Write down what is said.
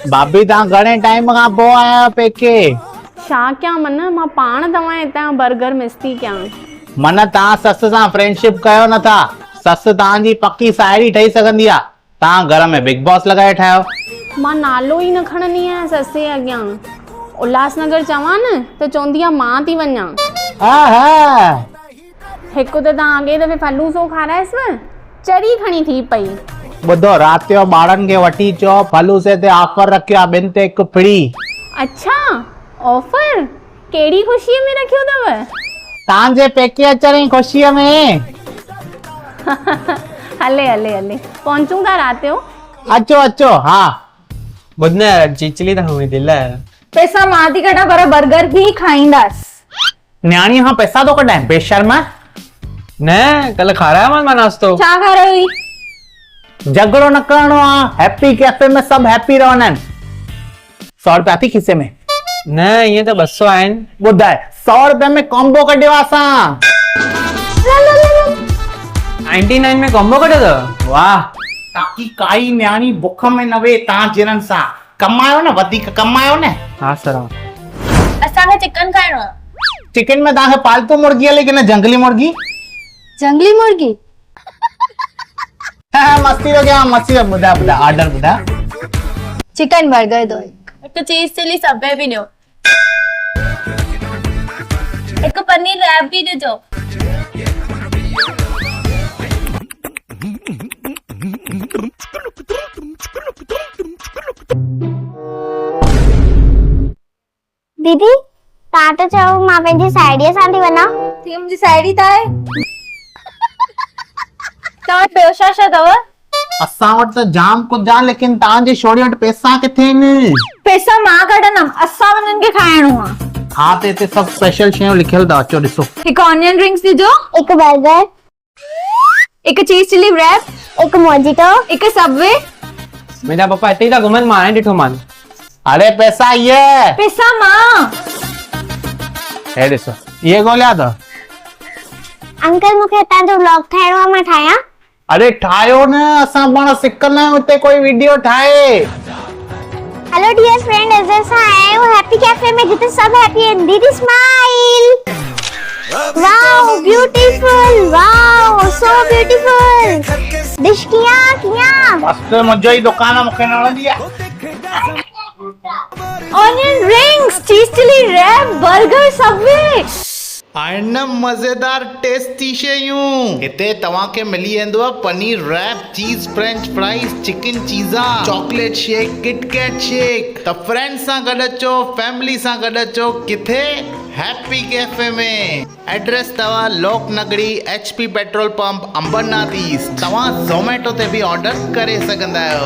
भाभी तव्हां घणे टाइम खां पोइ आया आहियो पेके? छा कयां मन, मां पाण तव्हां हितां बर्गर मिस थी कयां। मन तव्हां ससु सां फ्रेंडशिप कयो नथा। ससु तव्हांजी पक्की साहेड़ी ठही सघंदी आहे। तव्हां घर में बिग बॉस लॻाए ठाहियो। मां नालो ई न खणंदी आहियां सस जे अॻियां। उल्हासनगर चवां न त चवंदी आहे मां थी वञां। हिकु त तव्हां अॻे दफ़े फलूसो खारायसि, चरी खणी थी पई। ॿुधो, राति जो ॿारनि खे वठी चओ फलूसे ते ऑफर रखियो आहे, ॿिनि ते हिकु फ्री। अच्छा, ऑफर कहिड़ी ख़ुशीअ में रखियो अथव? तव्हांजे पेके अचण जी ख़ुशीअ में। हले हले हले पहुचूं था राति जो। अचो अचो। हा ॿुध न यार, चिचली त हुई दिल है। पैसा मां थी कढां पर बर्गर बि खाईंदासीं। न्याणीअ खां पैसा थो कढाए बेशर्मा। न कल खाराया मां नाश्तो। छा खारायो हुई? झगड़ो न करणो आहे। हैप्पी कैफे में सभु हैप्पी रहंदा आहिनि। 100 रुपया थी खीसे में? न ईअं त 200 आहिनि। ॿुधाए 100 रुपये में कॉम्बो कढियो आहे असां। 99 में कॉम्बो कढियो अथव? वाह, ताकी काई न्याणी बुख में न वेहे तव्हां जिरनि सां। कमायो न, वधीक कमायो न। हा सर। असांखे चिकन खाइणो आहे। चिकन में तव्हांखे पालतू मुर्गी आहे लेकिन जंगली मुर्गी। जंगली मुर्गी? मस्ती हो गया, मस्ती हो। ॿुधा ॿुधा ऑर्डर ॿुधा। चिकन बर्गर दो, एक चीज चिली सबवे भी दो, एक पनीर रैप भी दे दो। दीदी तव्हां त चओ मां पंहिंजी साहेड़ीअ सां थी वञा। थी मुंहिंजी साहेड़ी त आहे। तव्हां ॿियो छा छा अथव? असां वटि त जाम कुझु आहे लेकिन तव्हांजी छोड़ी वटि पैसा किथे आहिनि? पैसा मां कढंदमि, असां हुननि खे खाइणो आहे। हा त हिते सभु स्पेशल शयूं लिखियल अथव, अचो ॾिसो। हिकु ऑनियन रिंग्स ॾिजो, हिकु बर्गर, हिकु चीज चिली रैप, हिकु मोजिटो, हिकु सबवे। मुंहिंजा पप्पा हिते ई था घुमनि, मां हाणे ॾिठो मान। अरे पैसा ये। पैसा मां। हे ॾिसो, ये ॻोल्हिया अथव? अंकल मूंखे हितां जो व्लॉग ठाहिणो आहे, मां ठाहियां? अरे ठाहियो न, असां पाण सिकंदा आहियूं हिते कोई वीडियो ठाहे। हेलो डियर फ्रेंड, अज़र सां आया आहियूं हैप्पी कैफे में जिते सभु हैप्पी आहिनि। दीदी smile. Wow beautiful, wow so beautiful. Dish किया मस्त, मुंहिंजो ई दुकान आहे, मूंखे न वणंदी आहे। Onion rings, cheese chilli wrap, burger, Subway. आहिनि मज़ेदार टेस्टी शयूं। हिते तव्हांखे मिली वेंदव paneer wrap, cheese French fries, chicken cheese, chocolate shake, KitKat shake. त फ्रेंड्स सां गॾु अचो, फैमिली सां गॾु अचो। किथे? हैप्पी कैफे में। एड्रेस अथव Lok Nagari, HP petrol pump, Ambarnath east. तव्हां ज़ोमेटो ते बि ऑर्डर करे सघंदा आहियो।